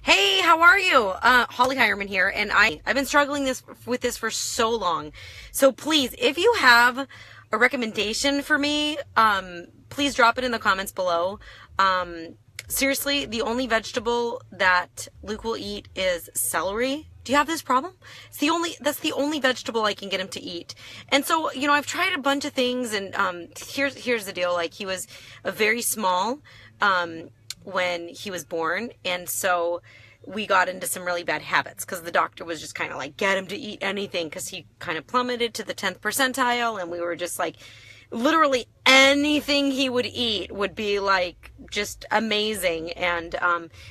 Hey, how are you? Holly.hierman here, and I've been struggling with this for so long. So please, if you have a recommendation for me, please drop it in the comments below. Seriously, the only vegetable that Luke will eat is celery. Do you have this problem? That's the only vegetable I can get him to eat. And so, I've tried a bunch of things, and here's the deal. Like, he was very small when he was born, and so we got into some really bad habits because the doctor was just kind of like, get him to eat anything, because he kind of plummeted to the 10th percentile, and we were just like, literally anything he would eat would be like just amazing, and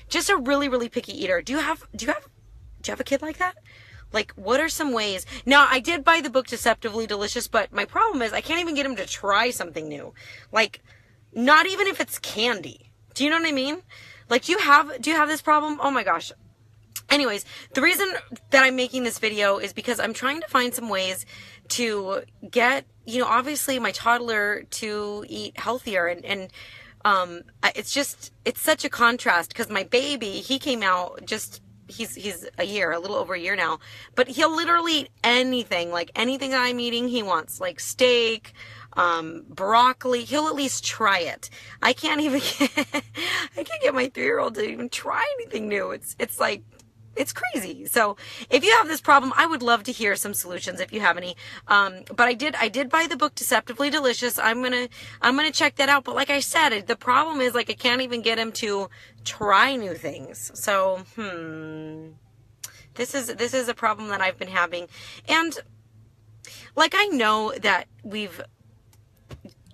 just a really, really picky eater. Do you have a kid like that? Like, what are some ways? Now, I did buy the book Deceptively Delicious, but my problem is I can't even get him to try something new. Like, not even if it's candy. Do you know what I mean? Like, do you have this problem? Oh my gosh. Anyways, the reason that I'm making this video is because I'm trying to find some ways to get, obviously my toddler to eat healthier, and it's such a contrast, because my baby, he came out just, he's a little over a year now, but he'll literally eat anything, like anything that I'm eating, he wants, like steak, broccoli. He'll at least try it. I can't get my 3-year-old to even try anything new. It's like, it's crazy. So if you have this problem, I would love to hear some solutions if you have any. But I did buy the book Deceptively Delicious. I'm gonna check that out. But like I said, the problem is, like, I can't even get him to try new things. So, this is a problem that I've been having. And like, I know that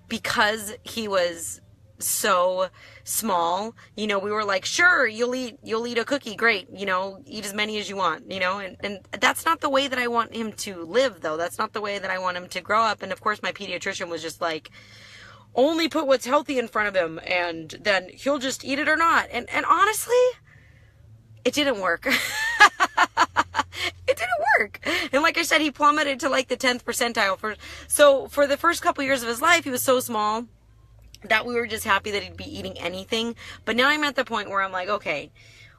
because he was so small, we were like, sure, you'll eat a cookie, great, eat as many as you want, and that's not the way that I want him to live, though. That's not the way that I want him to grow up. And of course, my pediatrician was just like, only put what's healthy in front of him, and then he'll just eat it or not. And honestly, it didn't work. It didn't work. And like I said, he plummeted to like the 10th percentile. For the first couple years of his life, he was so small that we were just happy that he'd be eating anything. But now I'm at the point where I'm like, okay,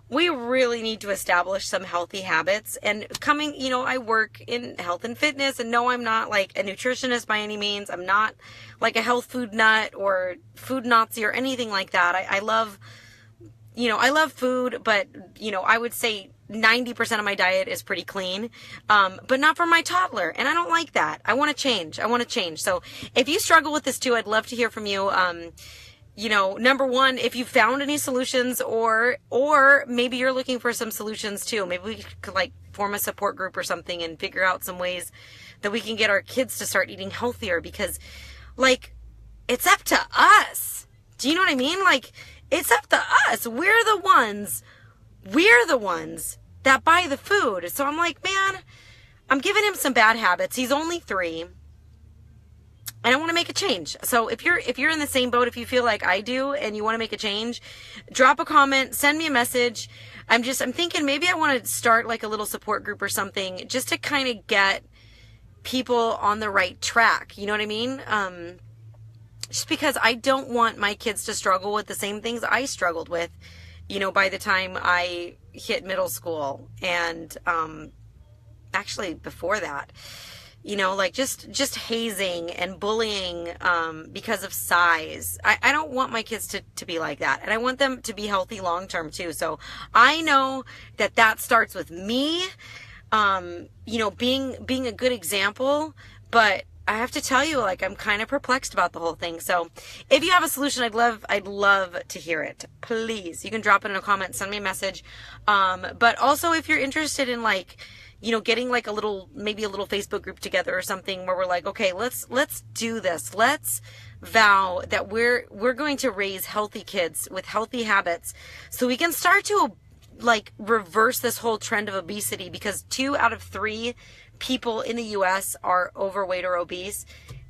we really need to establish some healthy habits. And I work in health and fitness, and no, I'm not like a nutritionist by any means. I'm not like a health food nut or food Nazi or anything like that. I love food, but, I would say 90% of my diet is pretty clean, but not for my toddler. And I don't like that. I want to change. So if you struggle with this too, I'd love to hear from you. Number one, if you found any solutions, or maybe you're looking for some solutions too. Maybe we could like form a support group or something and figure out some ways that we can get our kids to start eating healthier, because like, it's up to us. Do you know what I mean? Like, it's up to us. We're the ones that buy the food. So I'm like, man, I'm giving him some bad habits. He's only 3. And I want to make a change. So if you're in the same boat, if you feel like I do and you want to make a change, drop a comment, send me a message. I'm thinking maybe I want to start like a little support group or something, just to kind of get people on the right track. You know what I mean? Just because I don't want my kids to struggle with the same things I struggled with, by the time I hit middle school, and actually before that, like just hazing and bullying because of size. I don't want my kids to be like that, and I want them to be healthy long term too. So I know that starts with me, being a good example, but I have to tell you, like, I'm kind of perplexed about the whole thing. So if you have a solution, I'd love to hear it. Please, you can drop it in a comment, send me a message. But also, if you're interested in like, getting like maybe a little Facebook group together or something, where we're like, okay, let's do this. Let's vow that we're going to raise healthy kids with healthy habits, so we can start to like reverse this whole trend of obesity, because 2 out of 3 people in the US are overweight or obese,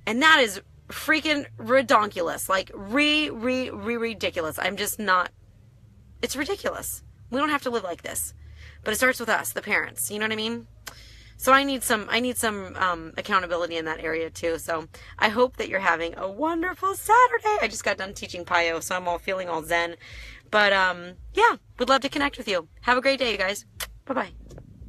and that is freaking redonkulous. Like, ridiculous. I'm just not, it's ridiculous. We don't have to live like this, but it starts with us, the parents. You know what I mean? So I need some accountability in that area too. So I hope that you're having a wonderful Saturday. I just got done teaching Pio, so I'm feeling all zen. But yeah, would love to connect with you. Have a great day, you guys. Bye-bye.